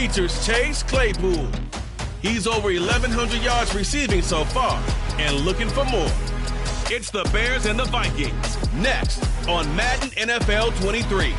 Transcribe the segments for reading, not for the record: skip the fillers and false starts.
features Chase Claypool. He's over 1,100 yards receiving so far and looking for more. It's the Bears and the Vikings, next on Madden NFL 23.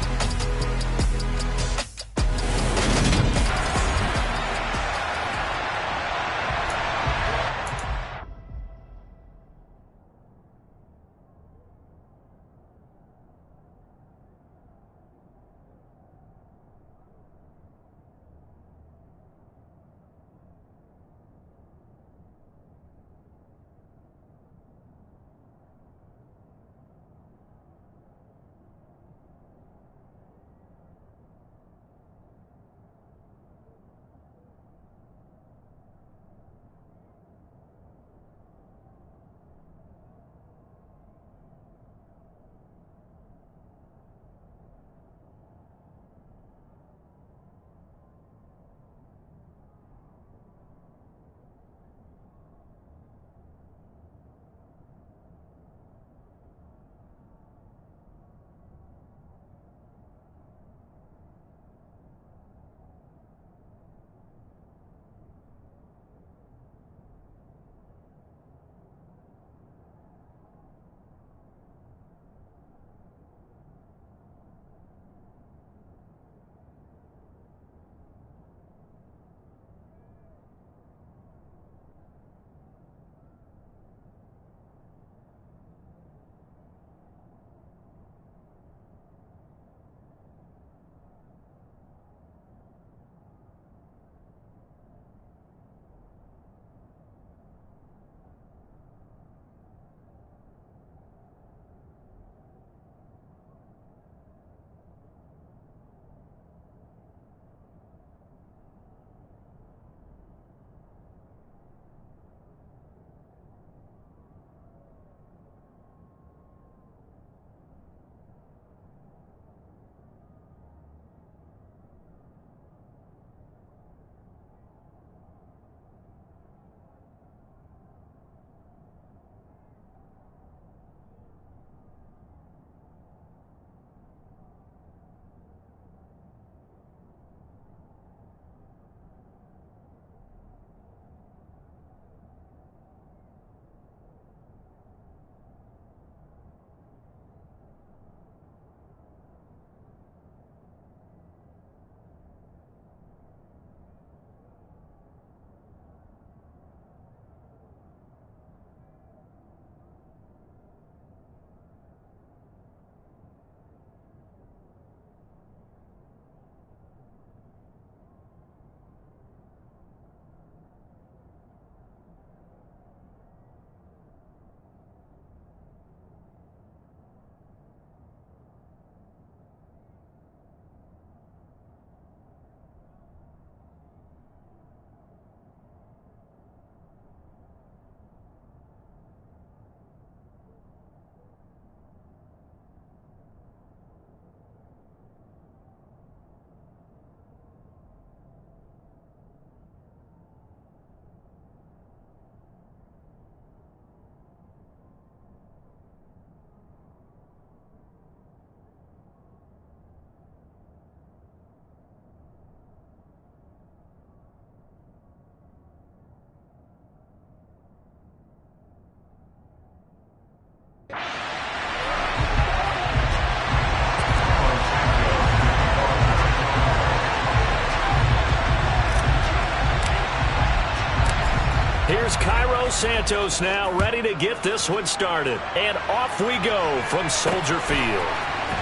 Here's Cairo Santos now ready to get this one started. And off we go from Soldier Field.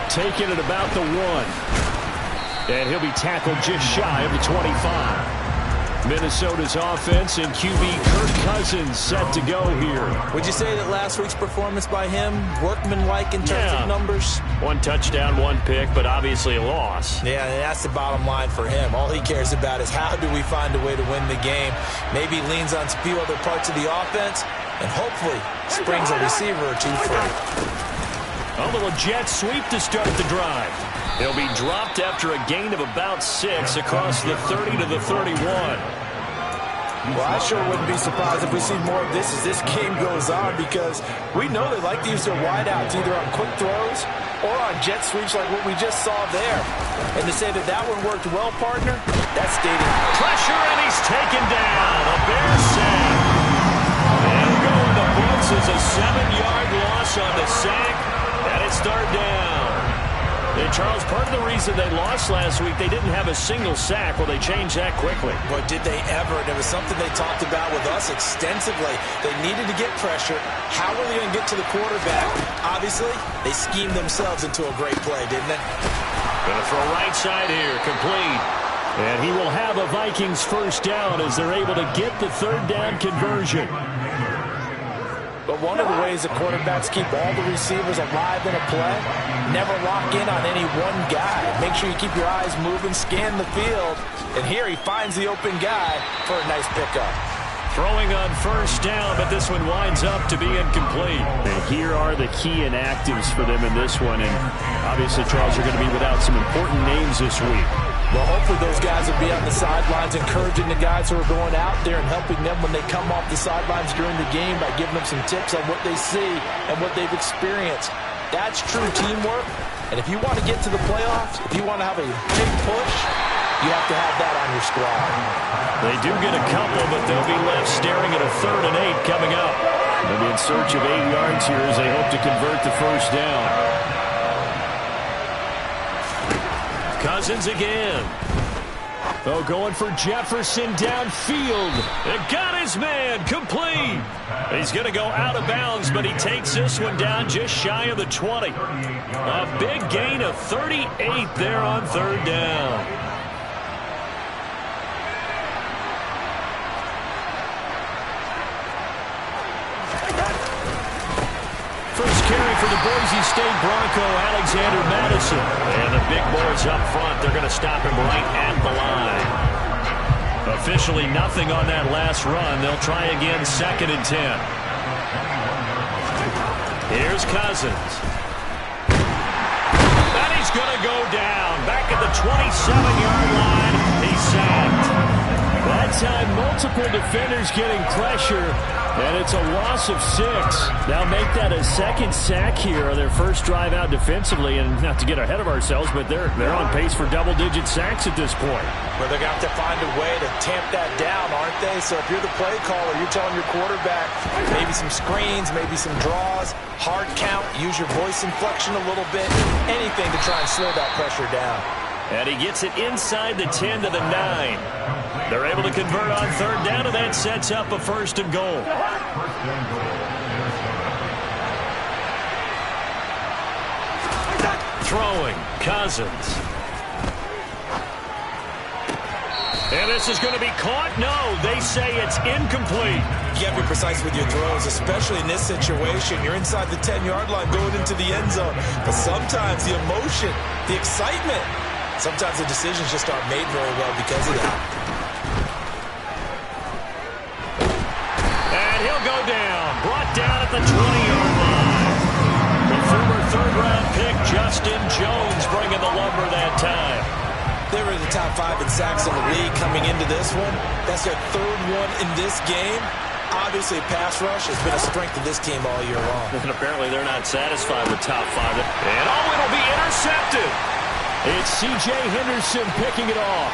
Taking it about the 1. And he'll be tackled just shy of the 25. Minnesota's offense and QB Kirk Cousins set to go here. Would you say that last week's performance by him, workmanlike in terms of numbers? 1 touchdown, 1 pick, but obviously a loss. Yeah, and that's the bottom line for him. All he cares about is how do we find a way to win the game. Maybe leans on a few other parts of the offense, and hopefully springs a receiver or two free. A little jet sweep to start the drive. He'll be dropped after a gain of about 6 across the 30 to the 31. Well, I sure wouldn't be surprised if we see more of this as this game goes on, because we know they like to use their wideouts either on quick throws or on jet sweeps like what we just saw there. And to say that that one worked well, partner, that's stating taken down. A Bears sack. They'll go in the books as a 7-yard loss on the sack, and it's third down. And Charles, part of the reason they lost last week, they didn't have a single sack. Well, they changed that quickly. But did they ever? And it was something they talked about with us extensively. They needed to get pressure. How were they going to get to the quarterback? Obviously, they schemed themselves into a great play, didn't they? Going to throw right side here, complete. And he will have a Vikings first down as they're able to get the third down conversion. But one of the ways the quarterbacks keep all the receivers alive in a play, never lock in on any one guy. Make sure you keep your eyes moving, scan the field. And here he finds the open guy for a nice pickup. Throwing on first down, but this one winds up to be incomplete. And here are the key inactives for them in this one. And obviously, Charles, are going to be without some important names this week. Well, hopefully those guys will be on the sidelines encouraging the guys who are going out there and helping them when they come off the sidelines during the game by giving them some tips on what they see and what they've experienced. That's true teamwork. And if you want to get to the playoffs, if you want to have a big push, you have to have that on your squad. They do get a couple, but they'll be left staring at a 3rd and 8 coming up. They'll be in search of 8 yards here as they hope to convert the first down. Cousins again. Oh, going for Jefferson downfield. It got his man complete. He's going to go out of bounds, but he takes this one down just shy of the 20. A big gain of 38 there on 3rd down. First carry for the Boise State Bronco, Alexander Madison. And the big boys up front, they're going to stop him right at the line. Officially nothing on that last run. They'll try again 2nd and 10. Here's Cousins. And he's going to go down. Back at the 27-yard line. He's sacked. That time, multiple defenders getting pressure. And it's a loss of 6. Now make that a 2nd sack here on their first drive out defensively. And not to get ahead of ourselves, but they're on pace for double-digit sacks at this point. Well, they're going to have to find a way to tamp that down, aren't they? So if you're the play caller, you're telling your quarterback maybe some screens, maybe some draws, hard count, use your voice inflection a little bit, anything to try and slow that pressure down. And he gets it inside the 10 to the 9. They're able to convert on 3rd down, and that sets up a 1st and goal. Throwing, Cousins. And this is going to be caught? No, they say it's incomplete. You got to be precise with your throws, especially in this situation. You're inside the 10-yard line going into the end zone. But sometimes the emotion, the excitement, sometimes the decisions just aren't made very well because of that. And he'll go down. Brought down at the 20-yard line. The former 3rd-round pick, Justin Jones, bringing the lumber that time. They were in the top 5 in sacks in the league coming into this one. That's their 3rd one in this game. Obviously, pass rush has been a strength of this team all year long. And apparently they're not satisfied with top 5. And it'll be intercepted. It's C.J. Henderson picking it off.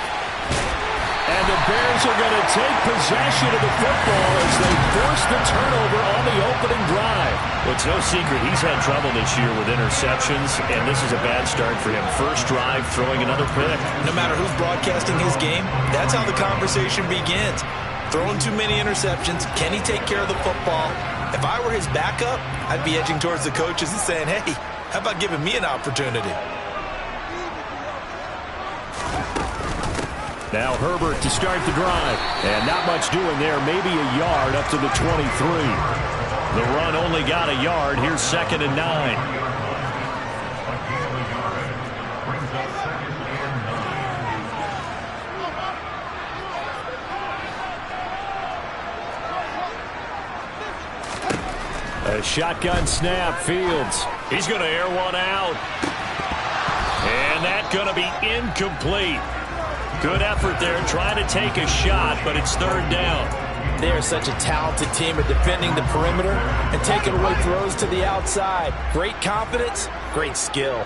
And the Bears are going to take possession of the football as they force the turnover on the opening drive. Well, it's no secret he's had trouble this year with interceptions, and this is a bad start for him. First drive, throwing another pick. No matter who's broadcasting his game, that's how the conversation begins. Throwing too many interceptions. Can he take care of the football? If I were his backup, I'd be edging towards the coaches and saying, hey, how about giving me an opportunity? Now Herbert to start the drive. And not much doing there. Maybe a yard up to the 23. The run only got a yard. Here's 2nd and 9. A shotgun snap, Fields. He's going to air one out. And that's going to be incomplete. Good effort there trying to take a shot, but it's 3rd down. They are such a talented team at defending the perimeter and taking away throws to the outside. Great confidence, great skill.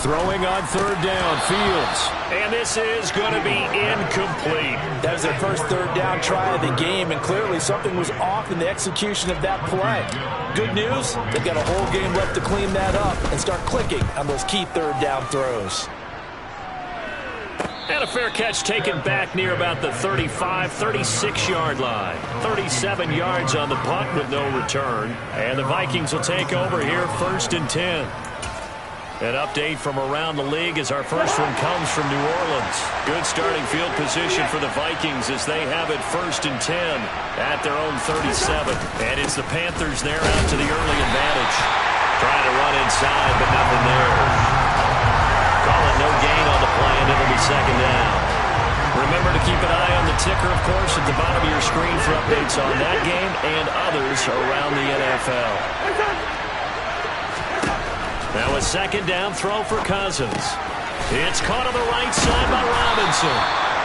Throwing on third down, Fields. And this is going to be incomplete. That was their first third down try of the game, and clearly something was off in the execution of that play. Good news, they've got a whole game left to clean that up and start clicking on those key third down throws. And a fair catch taken back near about the 35, 36-yard line. 37 yards on the punt with no return. And the Vikings will take over here, 1st and 10. An update from around the league as our first one comes from New Orleans. Good starting field position for the Vikings as they have it 1st and 10 at their own 37. And it's the Panthers there out to the early advantage. Trying to run inside, but nothing there. Call it no gain on the play, and it'll be 2nd down. Remember to keep an eye on the ticker, of course, at the bottom of your screen for updates on that game and others around the NFL. Now a 2nd down throw for Cousins. It's caught on the right side by Robinson.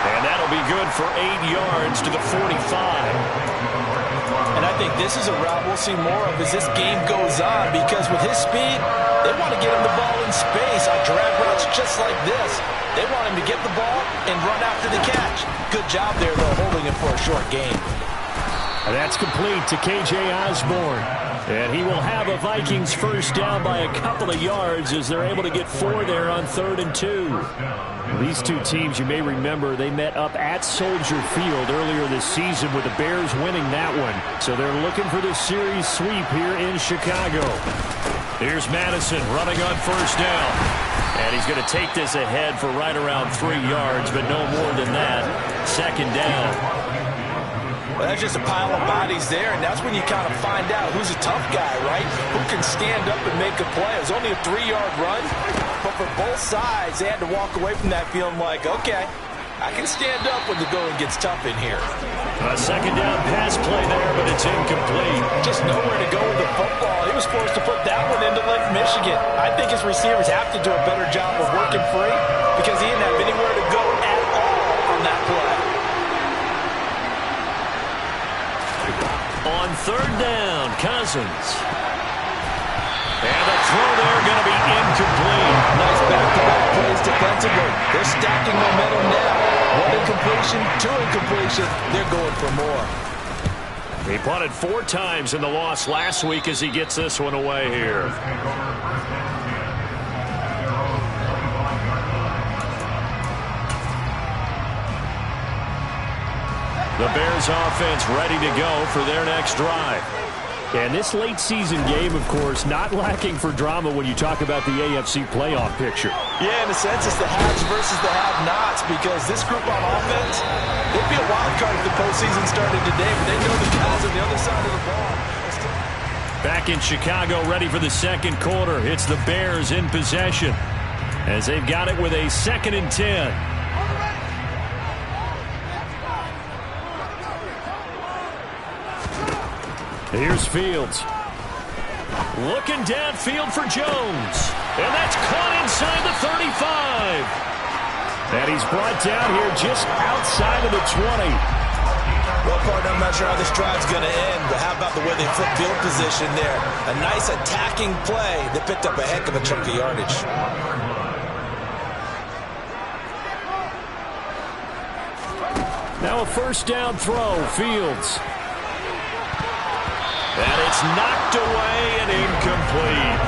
And that'll be good for 8 yards to the 45. And I think this is a route we'll see more of as this game goes on, because with his speed, they want to get him the ball in space on drag routes just like this. They want him to get the ball and run after the catch. Good job there, though, holding him for a short gain. And that's complete to K.J. Osborne. And he will have a Vikings first down by a couple of yards as they're able to get 4 there on 3rd and 2. These two teams, you may remember, they met up at Soldier Field earlier this season with the Bears winning that one. So they're looking for the series sweep here in Chicago. Here's Madison running on 1st down. And he's going to take this ahead for right around 3 yards, but no more than that. 2nd down. Well, that's just a pile of bodies there, and that's when you kind of find out who's a tough guy, right? Who can stand up and make a play. It was only a 3-yard run, but for both sides, they had to walk away from that feeling like, okay, I can stand up when the going gets tough in here. A 2nd down pass play there, but it's incomplete. Just nowhere to go with the football. He was forced to put that one into Lake Michigan. I think his receivers have to do a better job of working free because he didn't have anywhere to go at all on that play. On 3rd down, Cousins. And the throw there going to be incomplete. Nice back-to-back plays defensively. They're stacking momentum now. 1 incompletion, 2 incompletion. They're going for more. He punted 4 times in the loss last week as he gets this one away here. The Bears offense ready to go for their next drive. And this late season game, of course, not lacking for drama when you talk about the AFC playoff picture. Yeah, in a sense, it's the haves versus the have-nots, because this group on offense, it'd be a wild card if the postseason started today, but they know the guys on the other side of the ball. Back in Chicago, ready for the 2nd quarter. It's the Bears in possession as they've got it with a 2nd and 10. Here's Fields. Looking downfield for Jones. And that's caught inside the 35. And he's brought down here just outside of the 20. Well, partner, I'm not sure how this drive's going to end, but how about the way they flip field position there? A nice attacking play that picked up a heck of a chunk of yardage. Now a 1st down throw, Fields. And it's knocked away and incomplete.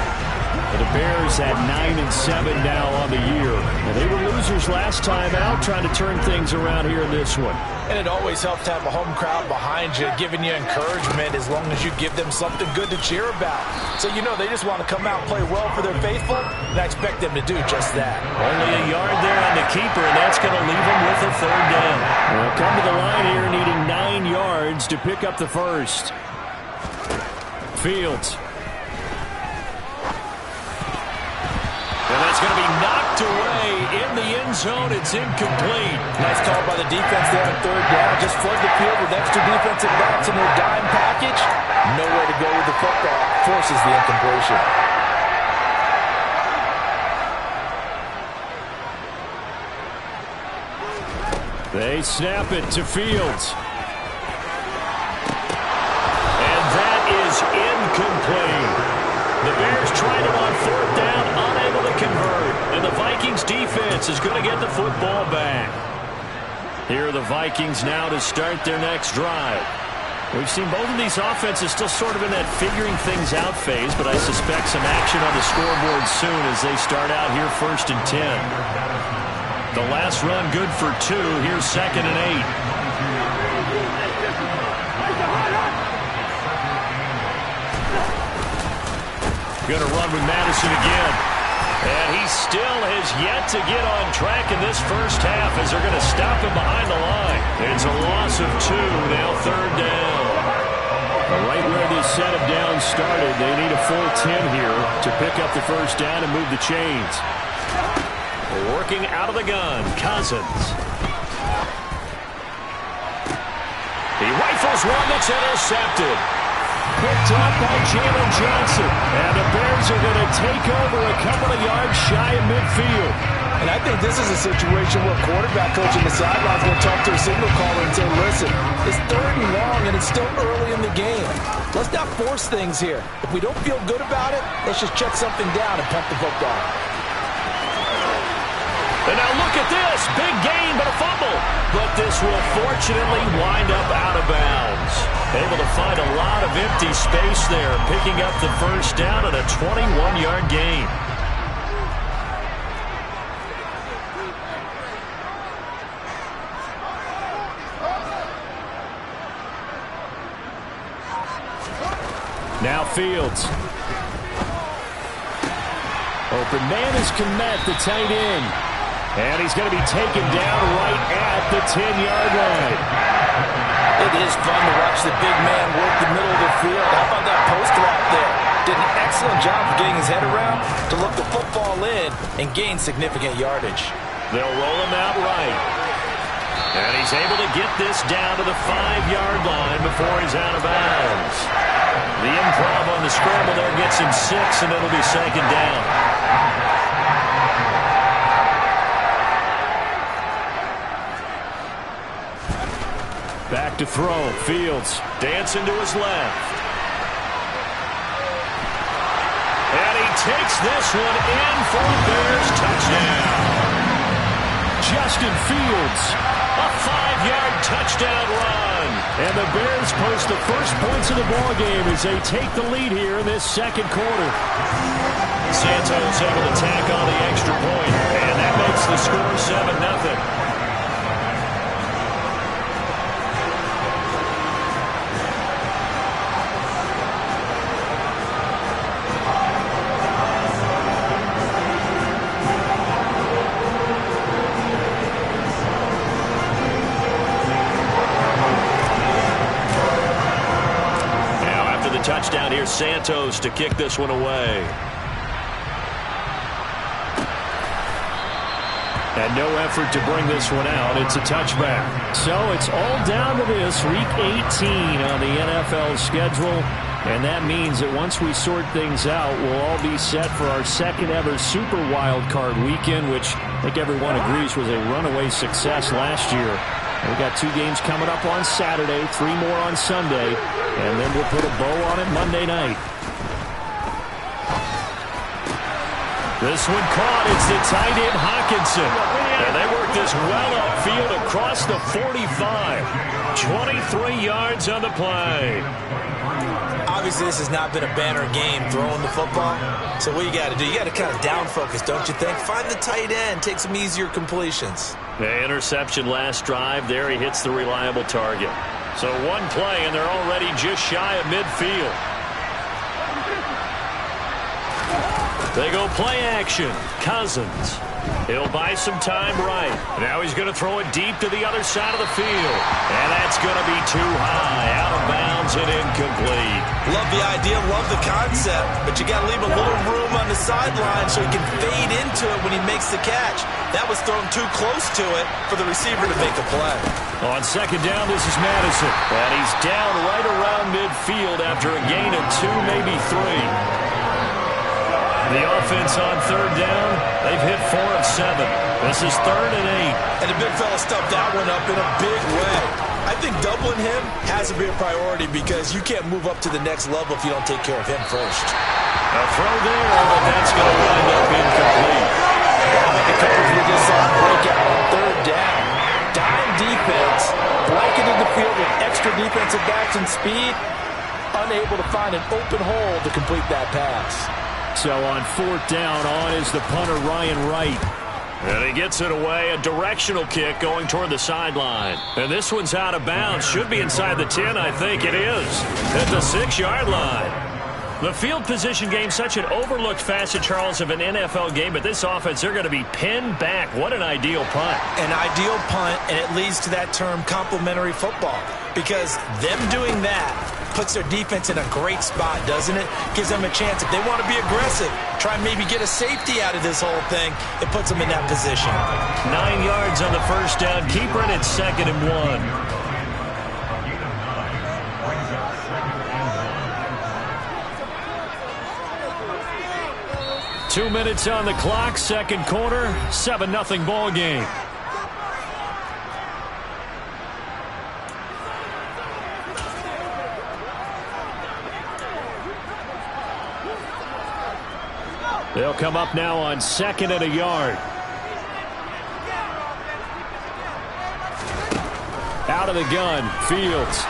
The Bears at 9-7 now on the year. And they were losers last time out, trying to turn things around here in this one. And it always helps to have a home crowd behind you, giving you encouragement as long as you give them something good to cheer about. So you know they just want to come out and play well for their faithful, and I expect them to do just that. Only a yard there on the keeper, and that's going to leave them with a 3rd down. We'll come to the line here needing 9 yards to pick up the first. Fields. And that's going to be knocked away in the end zone. It's incomplete. Nice call by the defense there on 3rd down. Just flood the field with extra defensive backs in their dime package. Nowhere to go with the football. Forces the incompletion. They snap it to Fields. Incomplete. The Bears tried it on 4th down, unable to convert. And offense is going to get the football back. Here are the Vikings now to start their next drive. We've seen both of these offenses still sort of in that figuring things out phase, but I suspect some action on the scoreboard soon as they start out here 1st and 10. The last run good for 2. Here's 2nd and 8. Going to run with Madison again. And he still has yet to get on track in this first half as they're going to stop him behind the line. It's a loss of 2, now 3rd down. Right where this set of downs started, they need a full 10 here to pick up the first down and move the chains. Working out of the gun, Cousins. He rifles one that's intercepted. Picked up by Jalen Johnson. And the Bears are going to take over a couple of yards shy of midfield. And I think this is a situation where quarterback coach in the sidelines will talk to a signal caller and say, listen, it's 3rd and long and it's still early in the game. Let's not force things here. If we don't feel good about it, let's just check something down and punt the football. And now look at this. Big gain, but a fumble. But this will fortunately wind up out of bounds. Able to find a lot of empty space there, picking up the first down at a 21-yard gain. Now Fields. Open man is Kmet, the tight end. And he's going to be taken down right at the 10-yard line. It is fun to watch the big man work the middle of the field. How about that post route there? Did an excellent job of getting his head around to look the football in and gain significant yardage. They'll roll him out right. And he's able to get this down to the 5-yard line before he's out of bounds. The improv on the scramble there gets him 6, and it'll be 2nd down. Back to throw. Fields dancing to his left. And he takes this one in for a Bears touchdown. Justin Fields, a 5-yard touchdown run. And the Bears post the first points of the ballgame as they take the lead here in this 2nd quarter. Santos able to tack on the extra point, and that makes the score 7-0. Touchdown here, Santos to kick this one away. And no effort to bring this one out. It's a touchback. So it's all down to this week 18 on the NFL schedule. And that means that once we sort things out, we'll all be set for our 2nd ever Super Wild Card weekend, which I think everyone agrees was a runaway success last year. We got 2 games coming up on Saturday, 3 more on Sunday, and then we'll put a bow on it Monday night. This one caught. It's the tight end Hawkinson. And they work this well upfield across the 45. 23 yards on the play. Obviously, this has not been a banner game throwing the football. So what you got to do, you got to kind of down focus, don't you think? Find the tight end, take some easier completions. The interception last drive. There he hits the reliable target. So one play, and they're already just shy of midfield. They go play action. Cousins. He'll buy some time right. Now he's going to throw it deep to the other side of the field. And that's going to be too high. Out of bounds and incomplete. Love the idea, love the concept, but you got to leave a little room on the sideline so he can fade into it when he makes the catch. That was thrown too close to it for the receiver to make a play. On 2nd down, this is Madison. And he's down right around midfield after a gain of 2, maybe 3. The offense on 3rd down, they've hit 4 of 7. This is 3rd and 8. And the big fella stuffed that one up in a big way. I think doubling him has to be a priority because you can't move up to the next level if you don't take care of him first. A throw there, but that's going to wind up incomplete. The coverage we just saw extra defensive backs and speed, unable to find an open hole to complete that pass. So on fourth down, on is the punter, Ryan Wright. And he gets it away, a directional kick going toward the sideline. And this one's out of bounds. Should be inside the 10, I think it is. At the 6-yard line. The field position game, such an overlooked facet, Charles, of an NFL game. But this offense, they're going to be pinned back. What an ideal punt. An ideal punt, and it leads to that term complementary football. Because them doing that puts their defense in a great spot, doesn't it? Gives them a chance. If they want to be aggressive, try and maybe get a safety out of this whole thing, it puts them in that position. 9 yards on the first down. Keeper, and it's 2nd and 1. 2 minutes on the clock, second quarter, 7-0 ball game. They'll come up now on 2nd and a yard. Out of the gun, Fields.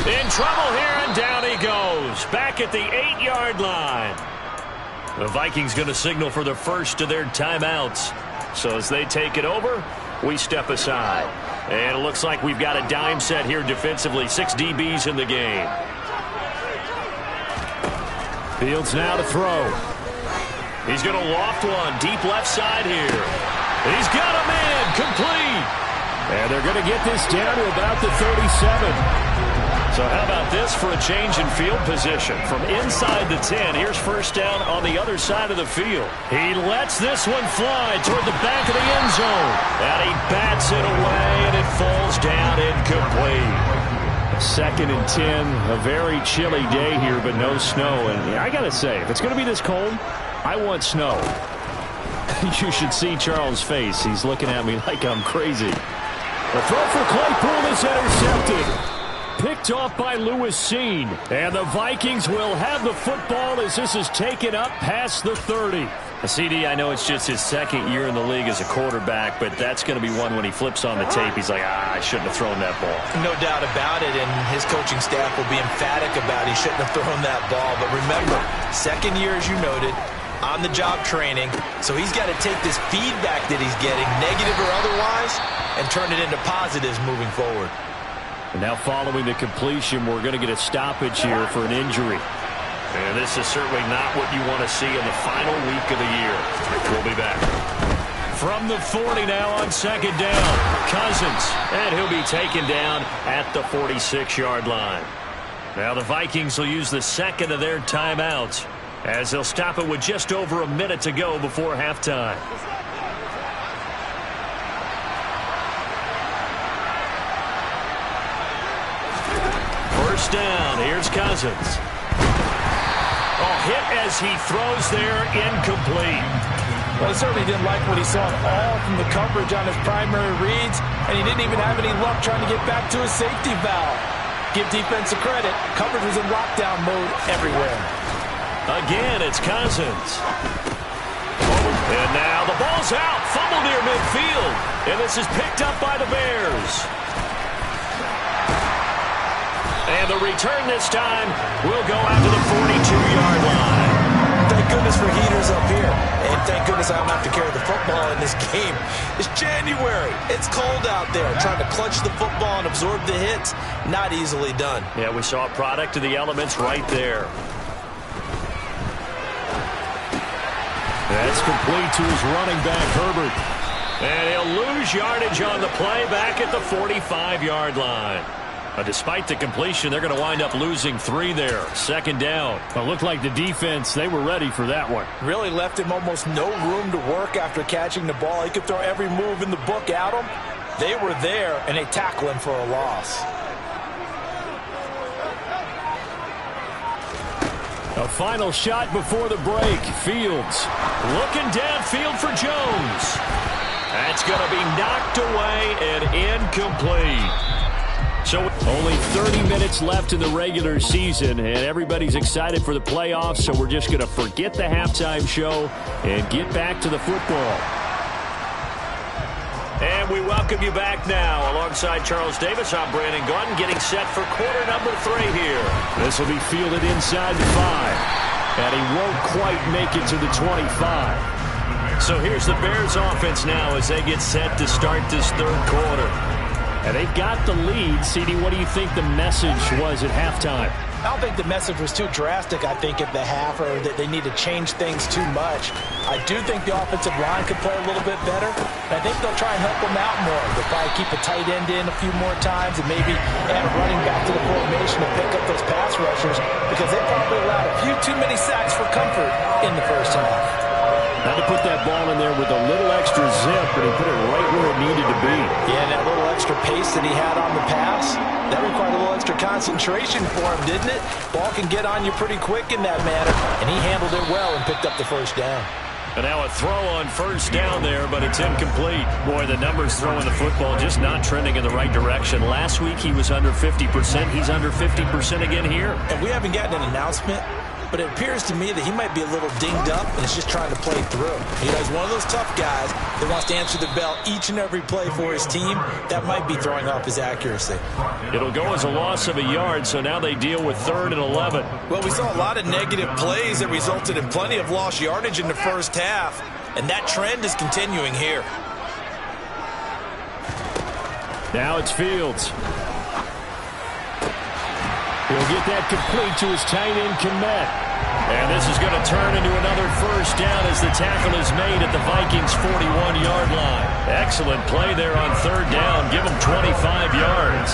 In trouble here, and down he goes. Back at the 8-yard line. The Vikings going to signal for the first of their timeouts. So as they take it over, we step aside. And it looks like we've got a dime set here defensively. 6 DBs in the game. Fields now to throw. He's going to loft one deep left side here. He's got a man complete. And they're going to get this down to about the 37. So how about this for a change in field position? From inside the 10, here's first down on the other side of the field. He lets this one fly toward the back of the end zone. And he bats it away, and it falls down incomplete. 2nd and 10, a very chilly day here, but no snow. And I got to say, if it's going to be this cold, I want snow. You should see Charles' face. He's looking at me like I'm crazy. The throw for Claypool is intercepted. Picked off by Lewis Seen. And the Vikings will have the football as this is taken up past the 30. CD, I know it's just his 2nd year in the league as a quarterback, but that's going to be one when he flips on the tape. He's like, I shouldn't have thrown that ball. No doubt about it, and his coaching staff will be emphatic about he shouldn't have thrown that ball. But remember, 2nd year, as you noted, on-the-job training. So he's got to take this feedback that he's getting, negative or otherwise, and turn it into positives moving forward. And now following the completion, we're going to get a stoppage here for an injury. And this is certainly not what you want to see in the final week of the year. We'll be back. From the 40 now on 2nd down, Cousins. And he'll be taken down at the 46-yard line. Now the Vikings will use the 2nd of their timeouts as they'll stop it with just over a minute to go before halftime. First down, here's Cousins. Hit as he throws there, incomplete. Well, he certainly didn't like what he saw at all from the coverage on his primary reads, and he didn't even have any luck trying to get back to his safety valve. Give defense a credit. Coverage was in lockdown mode everywhere. Again, it's Cousins. And now the ball's out. Fumble near midfield. And this is picked up by the Bears. And the return this time will go out to the 42-yard line. Thank goodness for heaters up here. And thank goodness I don't have to carry the football in this game. It's January. It's cold out there. Trying to clutch the football and absorb the hits, not easily done. Yeah, we saw a product of the elements right there. That's complete to his running back, Herbert. And he'll lose yardage on the play back at the 45-yard line. Despite the completion, they're going to wind up losing 3 there. 2nd down. It looked like the defense, they were ready for that one. Really left him almost no room to work after catching the ball. He could throw every move in the book at him. They were there, and they tackle him for a loss. A final shot before the break. Fields looking downfield for Jones. That's going to be knocked away and incomplete. So only 30 minutes left in the regular season, and everybody's excited for the playoffs, so we're just going to forget the halftime show and get back to the football. And we welcome you back now. Alongside Charles Davis, I'm Brandon Gaudin, getting set for quarter number 3 here. This will be fielded inside the 5. And he won't quite make it to the 25. So here's the Bears offense now as they get set to start this third quarter. And they've got the lead. CD, what do you think the message was at halftime? I don't think the message was too drastic, I think, at the half, or that they need to change things too much. I do think the offensive line could play a little bit better, and I think they'll try and help them out more. They'll probably keep a tight end in a few more times and maybe add a running back to the formation to pick up those pass rushers, because they probably allowed a few too many sacks for comfort in the first half. Had to put that ball in there with a little extra zip, but he put it right where it needed to be. Yeah, and that little extra pace that he had on the pass, that required a little extra concentration for him, didn't it? Ball can get on you pretty quick in that manner, and he handled it well and picked up the first down. And now a throw on first down there, but it's incomplete. Boy, the numbers throwing the football just not trending in the right direction. Last week he was under 50%. He's under 50% again here. And we haven't gotten an announcement, but it appears to me that he might be a little dinged up and is just trying to play through. You know, he's one of those tough guys that wants to answer the bell each and every play for his team. That might be throwing off his accuracy. It'll go as a loss of a yard, so now they deal with 3rd and 11. Well, we saw a lot of negative plays that resulted in plenty of lost yardage in the first half, and that trend is continuing here. Now it's Fields. He'll get that complete to his tight end, Kmet. And this is going to turn into another first down as the tackle is made at the Vikings' 41-yard line. Excellent play there on 3rd down. Give them 25 yards.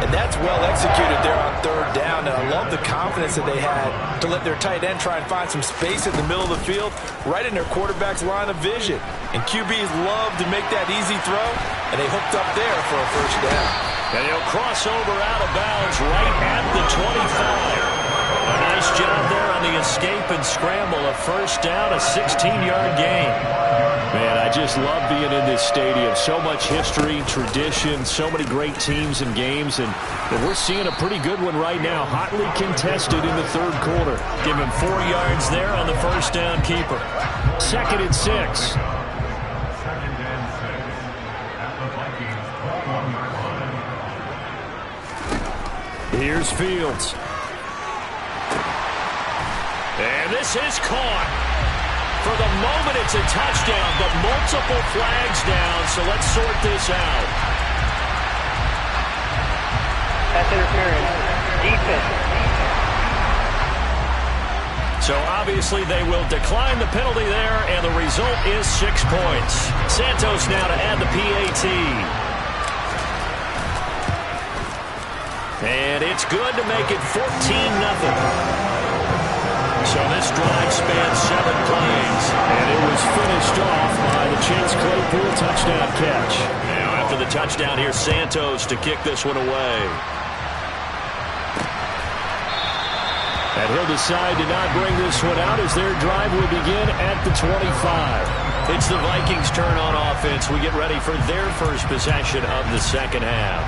And that's well executed there on 3rd down. And I love the confidence that they had to let their tight end try and find some space in the middle of the field, right in their quarterback's line of vision. And QBs love to make that easy throw, and they hooked up there for a first down. And he'll cross over out of bounds right at the 25. A nice job there on the escape and scramble. A first down, a 16-yard gain. Man, I just love being in this stadium. So much history, tradition, so many great teams and games. And we're seeing a pretty good one right now. Hotly contested in the third quarter. Give him 4 yards there on the first down keeper. 2nd and 6. Here's Fields. And this is caught. For the moment, it's a touchdown, but multiple flags down, so let's sort this out. Pass interference. Defense. So obviously they will decline the penalty there, and the result is 6 points. Santos now to add the PAT. And it's good to make it 14-0. So this drive spans 7 plays, and it was finished off by the Chase Claypool touchdown catch. Now after the touchdown, here's Santos to kick this one away. And he'll decide to not bring this one out as their drive will begin at the 25. It's the Vikings' turn on offense. We get ready for their first possession of the second half.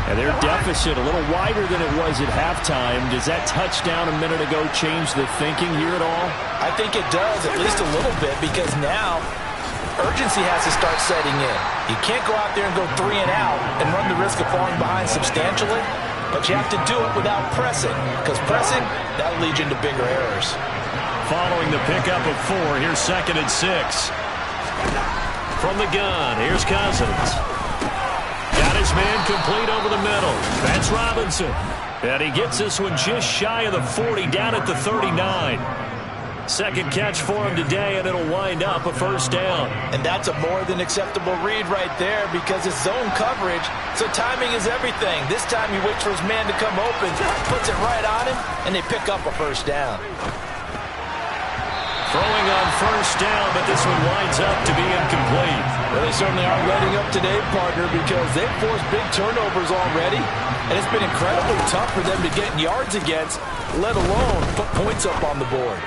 And their deficit a little wider than it was at halftime. Does that touchdown a minute ago change the thinking here at all? I think it does, at least a little bit, because now urgency has to start setting in. You can't go out there and go 3 and out and run the risk of falling behind substantially, but you have to do it without pressing, because pressing, that'll lead you into bigger errors. Following the pickup of 4, here's 2nd and 6. From the gun, here's Cousins. Got his man complete over the middle. That's Robinson. And he gets this one just shy of the 40, down at the 39. Second catch for him today, and it'll wind up a first down. And that's a more than acceptable read right there, because it's zone coverage, so timing is everything. This time he waits for his man to come open, puts it right on him, and they pick up a first down. Throwing on first down, but this one winds up to be incomplete. Well, they certainly aren't letting up today, partner, because they've forced big turnovers already, and it's been incredibly tough for them to get yards against, let alone put points up on the board.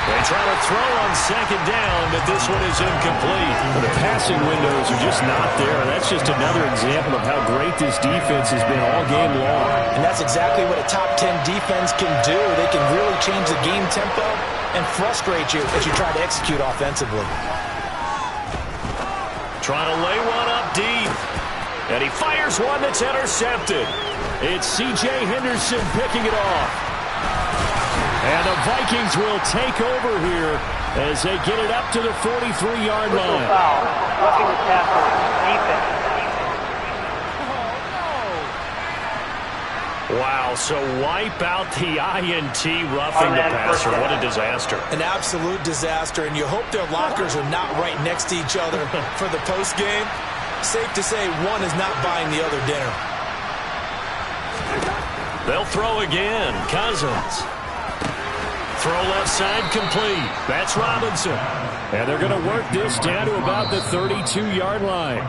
They try to throw on second down, but this one is incomplete. Well, the passing windows are just not there. That's just another example of how great this defense has been all game long. And that's exactly what a top 10 defense can do. They can really change the game tempo and frustrate you as you try to execute offensively. Trying to lay one up deep. And he fires one that's intercepted. It's C.J. Henderson picking it off. And the Vikings will take over here as they get it up to the 43-yard line. Foul. Roughing the tackle. Defense. Wow, so wipe out the INT roughing the passer. What a disaster. An absolute disaster, and you hope their lockers are not right next to each other for the postgame. Safe to say one is not buying the other dinner. They'll throw again. Cousins. Throw left side complete. That's Robinson. And they're going to work this down to about the 32-yard line.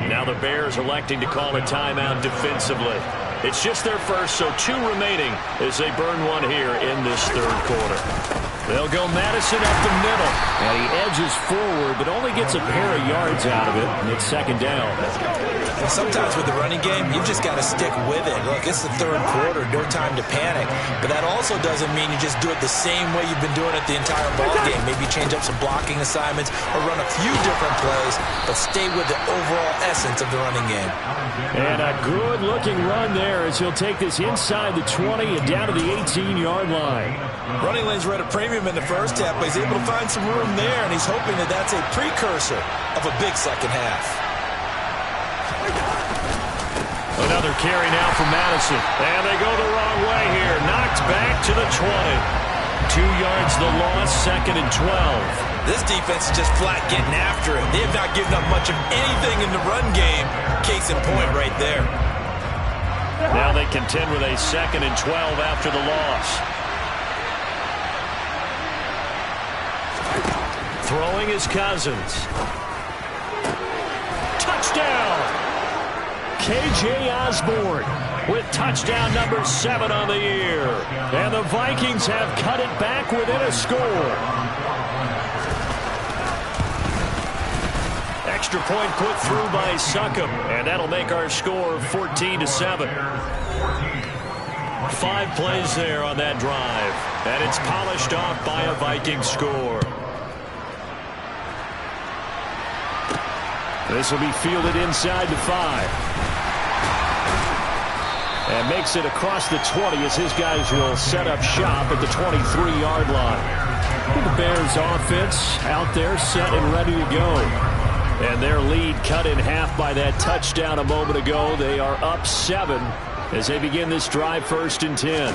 Now the Bears electing to call a timeout defensively. It's just their first, so 2 remaining as they burn one here in this third quarter. They'll go Madison up the middle. And he edges forward, but only gets a pair of yards out of it, and it's second down. And sometimes with the running game, you've just got to stick with it. Look, it's the third quarter, no time to panic. But that also doesn't mean you just do it the same way you've been doing it the entire ball game. Maybe change up some blocking assignments or run a few different plays, but stay with the overall essence of the running game. And a good-looking run there as he'll take this inside the 20 and down to the 18-yard line. Running lanes were at a premium in the first half, but he's able to find some room there, and he's hoping that that's a precursor of a big second half. Another carry now for Madison. And they go the wrong way here. Knocked back to the 20. 2 yards the loss, second and 12. This defense is just flat getting after it. They have not given up much of anything in the run game. Case in point right there. Now they contend with a second and 12 after the loss. Throwing is Cousins. Touchdown! K.J. Osborne with touchdown number 7 on the year. And the Vikings have cut it back within a score. Extra point put through by Succop, and that'll make our score 14-7. 5 plays there on that drive, and it's polished off by a Viking score. This will be fielded inside the 5. And makes it across the 20 as his guys will set up shop at the 23-yard line. The Bears offense out there set and ready to go. And their lead cut in half by that touchdown a moment ago. They are up 7 as they begin this drive, 1st and 10.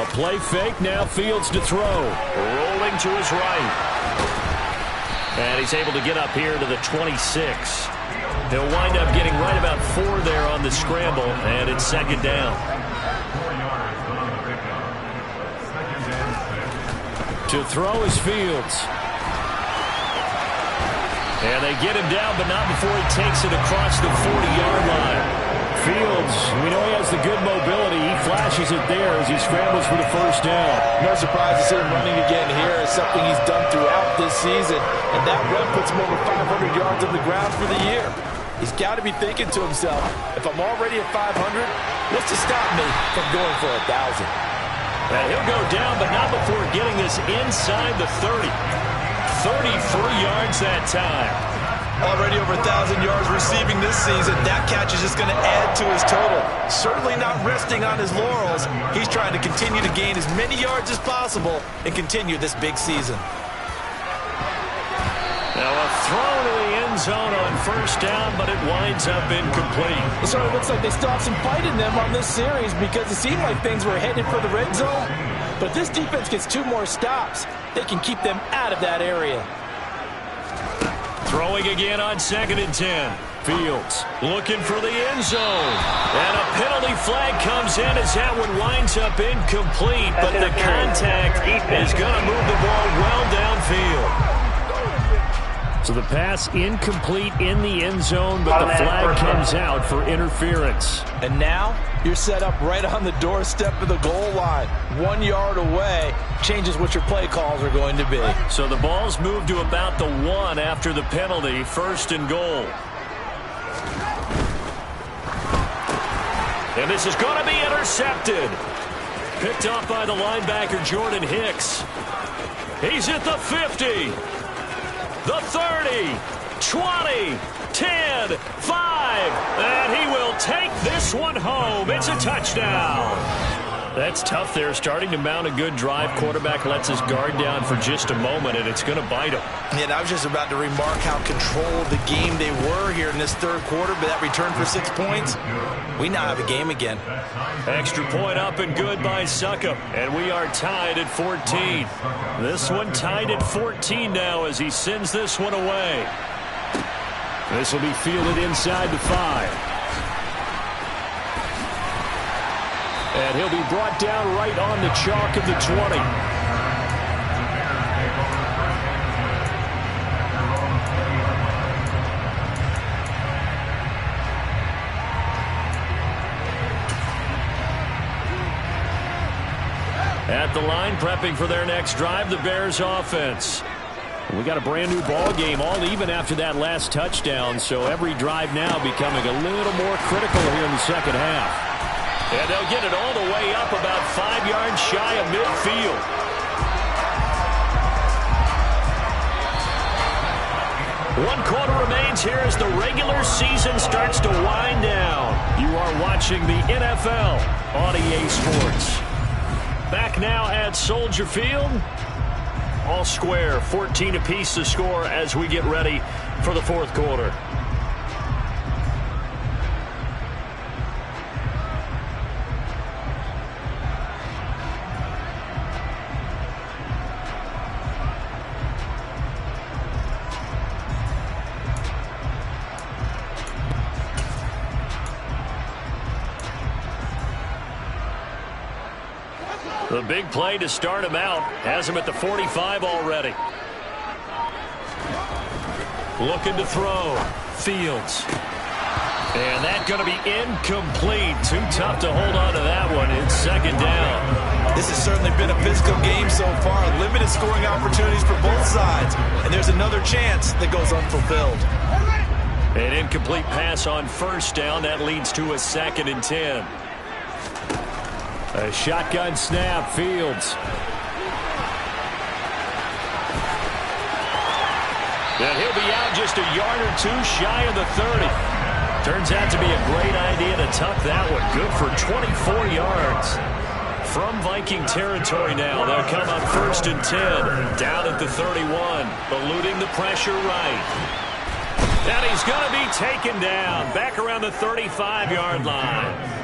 A play fake, now Fields to throw. Rolling to his right. And he's able to get up here to the 26. He'll wind up getting right about 4 there on the scramble, and it's second down. To throw is Fields. And they get him down, but not before he takes it across the 40-yard line. Fields, we know he has the good mobility. He flashes it there as he scrambles for the first down. No surprise to see him running again here. It's something he's done throughout this season. And that run puts him over 500 yards on the ground for the year. He's got to be thinking to himself, if I'm already at 500, what's to stop me from going for 1,000? And he'll go down, but not before getting this inside the 30. 33 yards that time. Already over 1,000 yards receiving this season. That catch is just going to add to his total. Certainly not resting on his laurels. He's trying to continue to gain as many yards as possible and continue this big season. Now a throw to the end zone on first down, but it winds up incomplete. It sort of looks like they still have some fight in them on this series because it seemed like things were headed for the red zone. But if this defense gets 2 more stops, they can keep them out of that area. Throwing again on 2nd and 10. Fields looking for the end zone. And a penalty flag comes in as that one winds up incomplete. But the contact is going to move the ball well downfield. So the pass incomplete in the end zone, but the flag comes out for interference. And now you're set up right on the doorstep of the goal line. 1 yard away changes what your play calls are going to be. So the ball's moved to about the 1 after the penalty, 1st and goal. And this is going to be intercepted. Picked off by the linebacker, Jordan Hicks. He's at the 50. The 30, 20, 10, 5, and he will take this one home. It's a touchdown. That's tough there, starting to mount a good drive. Quarterback lets his guard down for just a moment, and it's going to bite him. Yeah, and I was just about to remark how controlled the game they were here in this third quarter, but that return for 6 points, we now have a game again. Extra point up and good by Succop, and we are tied at 14. This one tied at 14 now as he sends this one away. This will be fielded inside the 5. And he'll be brought down right on the chalk of the 20. At the line, prepping for their next drive, the Bears offense. We got a brand new ball game, all even after that last touchdown, so every drive now becoming a little more critical here in the second half. And they'll get it all the way up about 5 yards shy of midfield. One quarter remains here as the regular season starts to wind down. You are watching the NFL on EA Sports. Back now at Soldier Field. All square, 14 apiece to score as we get ready for the fourth quarter. The big play to start him out has him at the 45 already. Looking to throw. Fields. And that's going to be incomplete. Too tough to hold on to that one. It's second down. This has certainly been a physical game so far. Limited scoring opportunities for both sides. And there's another chance that goes unfulfilled. An incomplete pass on first down. That leads to a 2nd and 10. A shotgun snap, Fields. And he'll be out just a yard or two shy of the 30. Turns out to be a great idea to tuck that one. Good for 24 yards. From Viking territory now, they'll come up 1st and 10. Down at the 31. Eluding the pressure right. And he's going to be taken down. Back around the 35-yard line.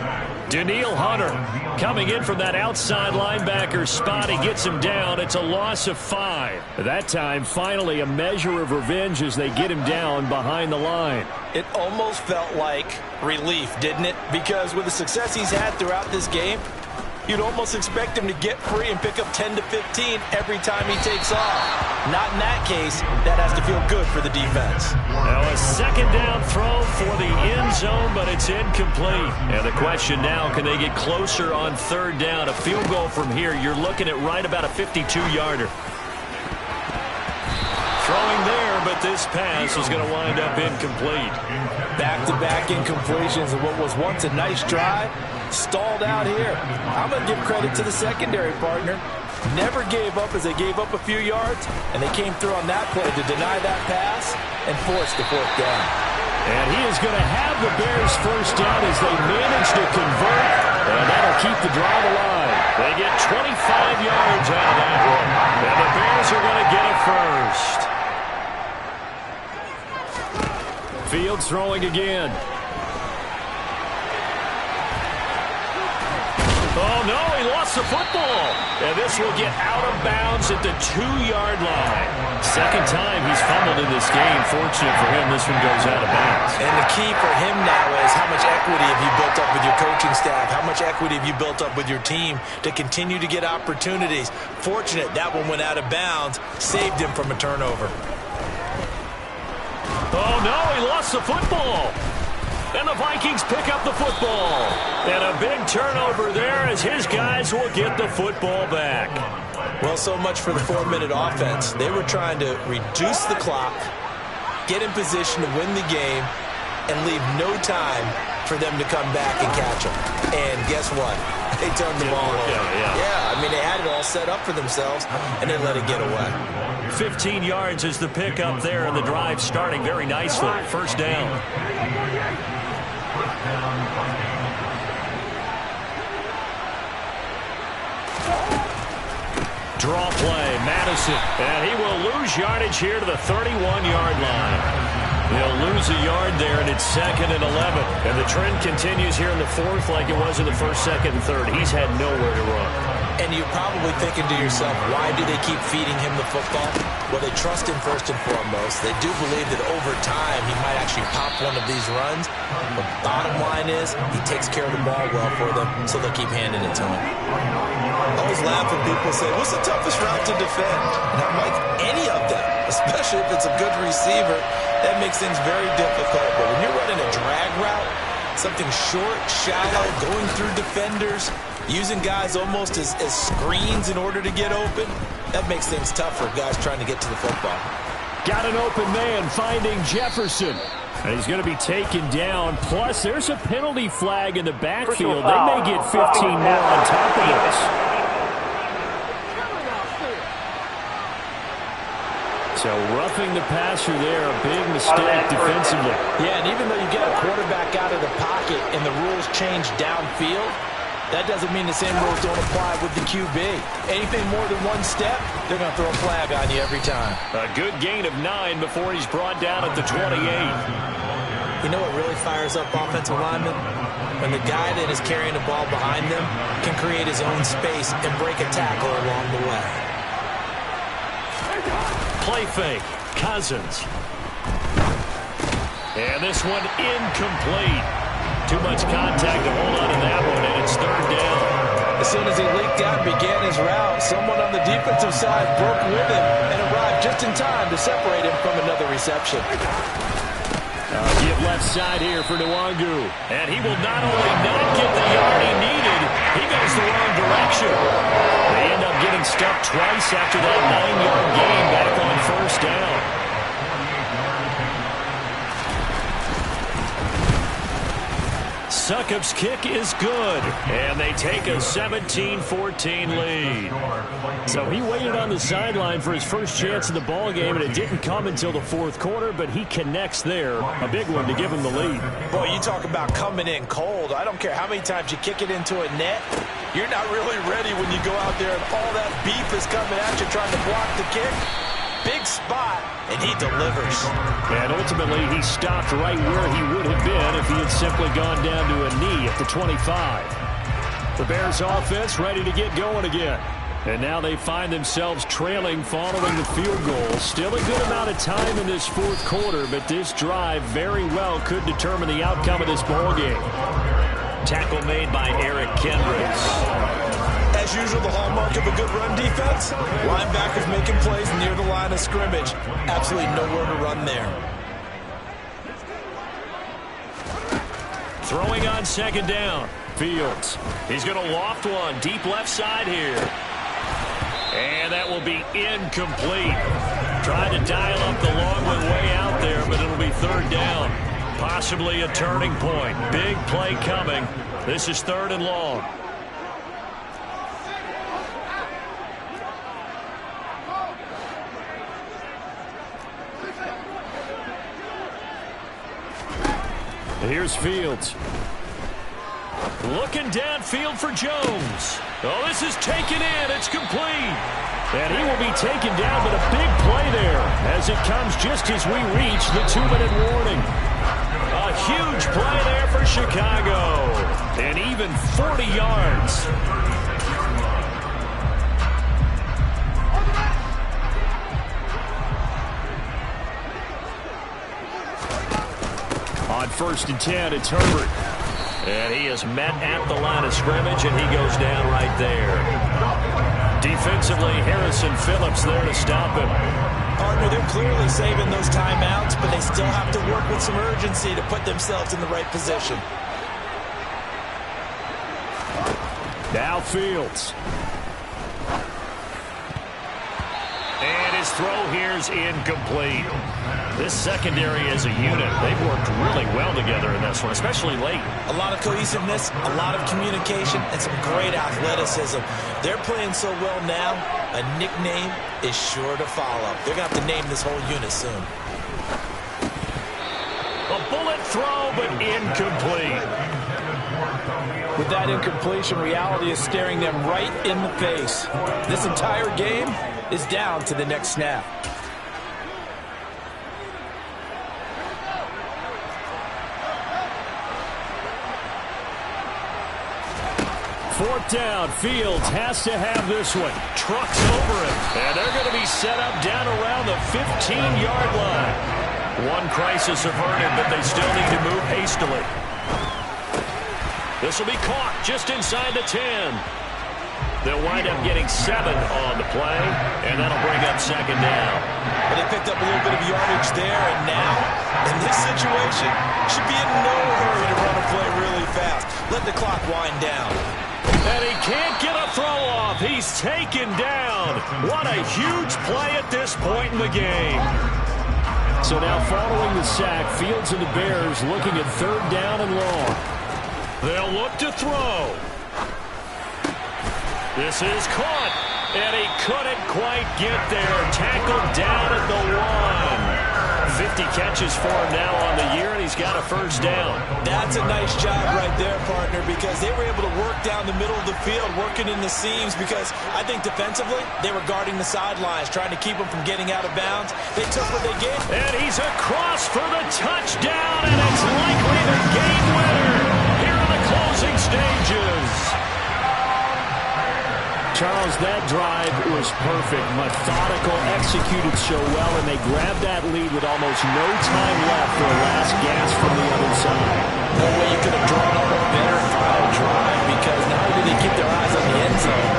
Daniil Hunter coming in from that outside linebacker spot. He gets him down. It's a loss of 5. That time, finally, a measure of revenge as they get him down behind the line. It almost felt like relief, didn't it? Because with the success he's had throughout this game, you'd almost expect him to get free and pick up 10 to 15 every time he takes off. Not in that case. That has to feel good for the defense. Now a second down throw for the end zone, but it's incomplete. And the question now, can they get closer on 3rd down? A field goal from here, you're looking at right about a 52-yarder. Throwing there, but this pass is going to wind up incomplete. Back-to-back incompletions of what was once a nice drive. Stalled out here. I'm going to give credit to the secondary partner. Never gave up as they gave up a few yards, and they came through on that play to deny that pass and force the 4th down. And he is going to have the Bears 1st down as they manage to convert, and that'll keep the drive alive. They get 25 yards out of that one, and the Bears are going to get it first. Fields throwing again. Oh, no, he lost the football. And this will get out of bounds at the 2-yard line. Second time he's fumbled in this game. Fortunate for him, this one goes out of bounds. And the key for him now is how much equity have you built up with your coaching staff? How much equity have you built up with your team to continue to get opportunities? Fortunate that one went out of bounds, saved him from a turnover. Oh, no, he lost the football. And the Vikings pick up the football. And a big turnover there as his guys will get the football back. Well, so much for the 4-minute offense. They were trying to reduce the clock, get in position to win the game, and leave no time for them to come back and catch them. And guess what? They turned the ball over. Yeah, I I mean, they had it all set up for themselves, and they let it get away. 15 yards is the pickup there, and the drive starting very nicely. First down. Draw play, Madison, and he will lose yardage here to the 31-yard line. He'll lose a yard there, and it's 2nd and 11. And the trend continues here in the 4th like it was in the 1st, 2nd, and 3rd. He's had nowhere to run. And you're probably thinking to yourself, why do they keep feeding him the football? Well, they trust him first and foremost. They do believe that over time he might actually pop one of these runs. The bottom line is he takes care of the ball well for them, so they'll keep handing it to him. I always laugh when people say, what's the toughest route to defend? And I'm like, any of them, especially if it's a good receiver. That makes things very difficult. But when you're running a drag route, something short, shallow, going through defenders, using guys almost as screens in order to get open, that makes things tough for guys trying to get to the football. Got an open man finding Jefferson. And he's going to be taken down. Plus, there's a penalty flag in the backfield. They may get 15 more on top of this. So roughing the passer there, a big mistake defensively. Yeah, and even though you get a quarterback out of the pocket and the rules change downfield, that doesn't mean the same rules don't apply with the QB. Anything more than one step, they're going to throw a flag on you every time. A good gain of 9 before he's brought down at the 28. You know what really fires up offensive linemen? When the guy that is carrying the ball behind them can create his own space and break a tackle along the way. Play fake, Cousins. And this one incomplete. Too much contact to hold on to that one, and it's 3rd down. As soon as he leaked out and began his route, someone on the defensive side broke with him and arrived just in time to separate him from another reception. Give left side here for Nwangu. And he will not only not get the yard he needed, he goes the wrong direction. They end up getting stuck twice after that 9-yard gain back on 1st down. Succop's kick is good, and they take a 17-14 lead. So he waited on the sideline for his first chance in the ball game, and it didn't come until the 4th quarter, but he connects there. A big one to give him the lead. Boy, you talk about coming in cold. I don't care how many times you kick it into a net. You're not really ready when you go out there and all that beef is coming at you trying to block the kick. Big spot, and he delivers. And ultimately, he stopped right where he would have been if he had simply gone down to a knee at the 25. The Bears offense ready to get going again. And now they find themselves trailing following the field goal. Still a good amount of time in this 4th quarter, but this drive very well could determine the outcome of this ball game. Tackle made by Eric Kendricks. As usual, the hallmark of a good run defense, linebackers making plays near the line of scrimmage. Absolutely nowhere to run there. Throwing on 2nd down. Fields. He's going to loft one deep left side here. And that will be incomplete. Trying to dial up the long one way out there, but it'll be 3rd down. Possibly a turning point. Big play coming. This is 3rd and long. Here's Fields. Looking downfield for Jones. Oh, this is taken in. It's complete. And he will be taken down, but a big play there as it comes just as we reach the 2-minute warning. A huge play there for Chicago. And even 40 yards. On 1st and 10, it's Herbert. And he is met at the line of scrimmage, and he goes down right there. Defensively, Harrison Phillips there to stop him. Partner, they're clearly saving those timeouts, but they still have to work with some urgency to put themselves in the right position. Now Fields. And his throw here's incomplete. This secondary as a unit, they've worked really well together in this one, especially late. A lot of cohesiveness, a lot of communication, and some great athleticism. They're playing so well now, a nickname is sure to follow. They're going to have to name this whole unit soon. A bullet throw, but incomplete. With that incompletion, reality is staring them right in the face. This entire game is down to the next snap. Fourth down, Fields has to have this one. Trucks over him, and they're going to be set up down around the 15-yard line. One crisis averted, but they still need to move hastily. This will be caught just inside the 10. They'll wind up getting 7 on the play, and that'll bring up second down. But they picked up a little bit of yardage there, and now, in this situation, should be in no hurry to run a play really fast. Let the clock wind down. And he can't get a throw off. He's taken down. What a huge play at this point in the game. So now following the sack, Fields and the Bears looking at third down and long. They'll look to throw. This is caught. And he couldn't quite get there. Tackled down at the 1. 50 catches for him now on the year, and he's got a first down. That's a nice job right there, partner, because they were able to work down the middle of the field, working in the seams, because I think defensively they were guarding the sidelines, trying to keep them from getting out of bounds. They took what they gave. And he's across for the touchdown, and it's likely the game winner here in the closing stages. Charles, that drive was perfect, methodical, executed so well, and they grabbed that lead with almost no time left for a last gasp from the other side. No way you could have drawn up a better final drive, because not only did they keep their eyes on the end zone,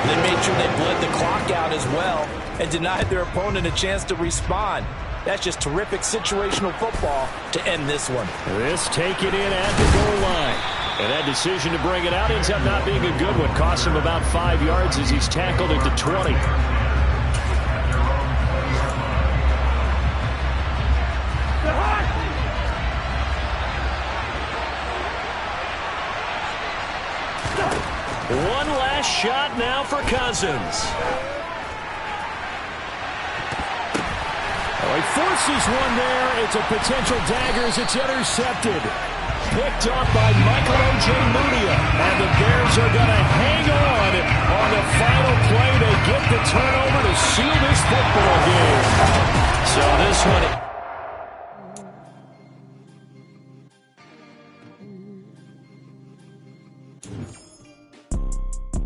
they made sure they bled the clock out as well and denied their opponent a chance to respond. That's just terrific situational football to end this one. This taken in at the goal line. And that decision to bring it out ends up not being a good one. Costs him about 5 yards as he's tackled at the 20. One last shot now for Cousins. He forces one there. It's a potential dagger as it's intercepted. Picked up by Michael Ojemudia. And the Bears are going to hang on the final play to get the turnover to seal this football game. So this one...